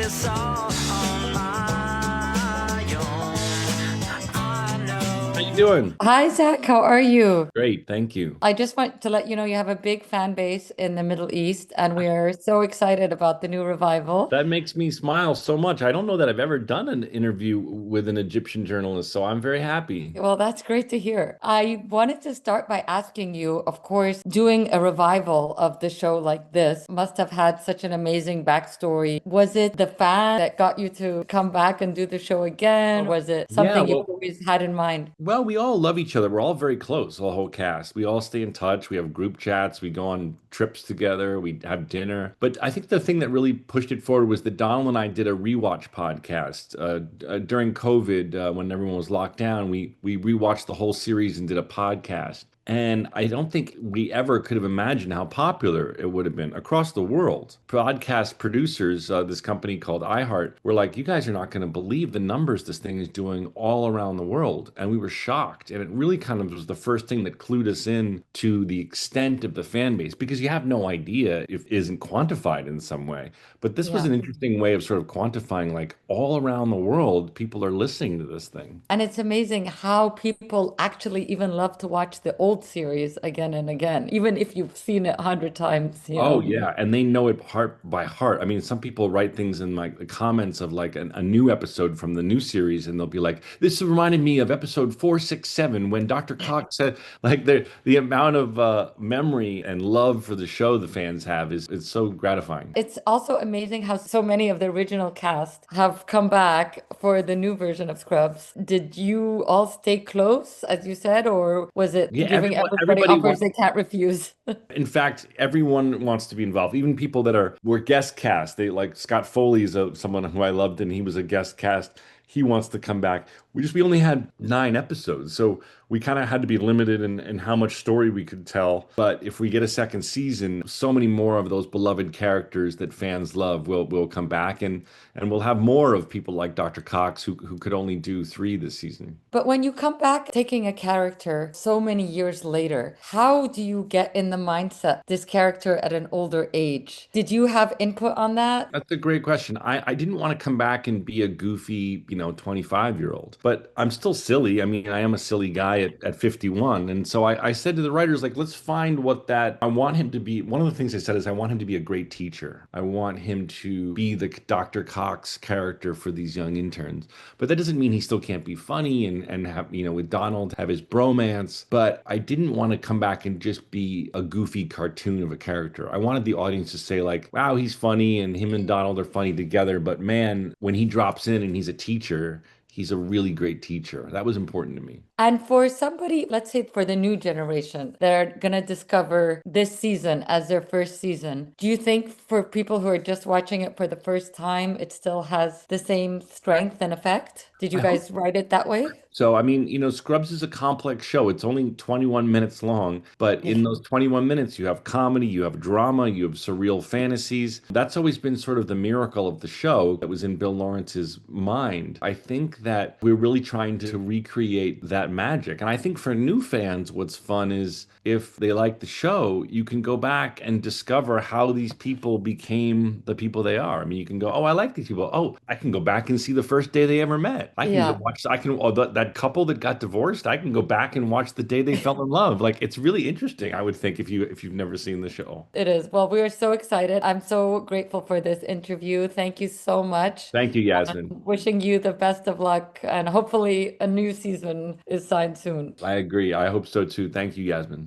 this all on my own. I know. How you doing? Hi, Zach. How are you? Great, thank you. I just want to let you know you have a big fan base in the Middle East, and we are so excited about the new revival. That makes me smile so much. I don't know that I've ever done an interview with an Egyptian journalist, so I'm very happy. Well, that's great to hear. I wanted to start by asking you, of course, doing a revival of the show like this must have had such an amazing backstory. Was it the fan that got you to come back and do the show again? Was it Yeah, something you well, always had in mind? well, we all love each other. We're all very close, the whole cast. We all stay in touch. We have group chats. We go on trips together. We have dinner. But I think the thing that really pushed it forward was that Donald and I did a rewatch podcast during COVID when everyone was locked down. We rewatched the whole series and did a podcast. And I don't think we ever could have imagined how popular it would have been across the world. Podcast producers, this company called iHeart, were like, you guys are not going to believe the numbers this thing is doing all around the world. And we were shocked. And it really kind of was the first thing that clued us in to the extent of the fan base, because you have no idea if it isn't quantified in some way. But this was Yeah. an interesting way of sort of quantifying, like, all around the world, people are listening to this thing. And it's amazing how people actually even love to watch the old series again and again, even if you've seen it 100 times, you Oh know. yeah, and they know it heart by heart. I mean, some people write things in like the comments of like a new episode from the new series, and they'll be like, "This reminded me of episode 467 when Dr. Cox said." Like the amount of memory and love for the show the fans have is it's so gratifying. It's also amazing how so many of the original cast have come back for the new version of Scrubs. Did you all stay close, as you said, or was it Yeah, giving everybody everybody offers wants. they can't refuse? In fact, everyone wants to be involved. Even people that were guest cast. They like Scott Foley is someone who I loved, and he was a guest cast. He wants to come back. We only had 9 episodes, so we kind of had to be limited in how much story we could tell. But if we get a second season, so many more of those beloved characters that fans love will come back, and we'll have more of people like Dr. Cox who could only do 3 this season. But when you come back taking a character so many years later, how do you get in the mindset this character at an older age? Did you have input on that? That's a great question. I didn't want to come back and be a goofy, 25-year-old, but I'm still silly. I mean, I am a silly guy at 51. And so I said to the writers, like, let's find what that I want him to be. One of the things I said is I want him to be a great teacher. I want him to be the Dr. Cox character for these young interns. But that doesn't mean he still can't be funny and have, with Donald, have his bromance. But I didn't want to come back and just be a goofy cartoon of a character. I wanted the audience to say, like, wow, he's funny and him and Donald are funny together. But man, when he drops in and he's a teacher, he's a really great teacher. That was important to me. And for somebody, let's say for the new generation, they're going to discover this season as their first season. Do you think for people who are just watching it for the first time, it still has the same strength and effect? Did you I hope guys write it that way? so. I mean, Scrubs is a complex show. It's only 21 minutes long, but in those 21 minutes, you have comedy, you have drama, you have surreal fantasies. That's always been sort of the miracle of the show that was in Bill Lawrence's mind. I think that we're really trying to recreate that magic. And I think for new fans, what's fun is if they like the show, you can go back and discover how these people became the people they are. I mean, you can go, oh, I like these people. Oh, I can go back and see the first day they ever met. I can go Yeah. watch, that couple that got divorced, I can go back and watch the day they fell in love. Like, it's really interesting, I would think, if you've never seen the show. It is. Well, we are so excited. I'm so grateful for this interview. Thank you so much. Thank you, Yasmin. Wishing you the best of luck, and hopefully a new season is signed soon. I agree. I hope so too. Thank you, Yasmin.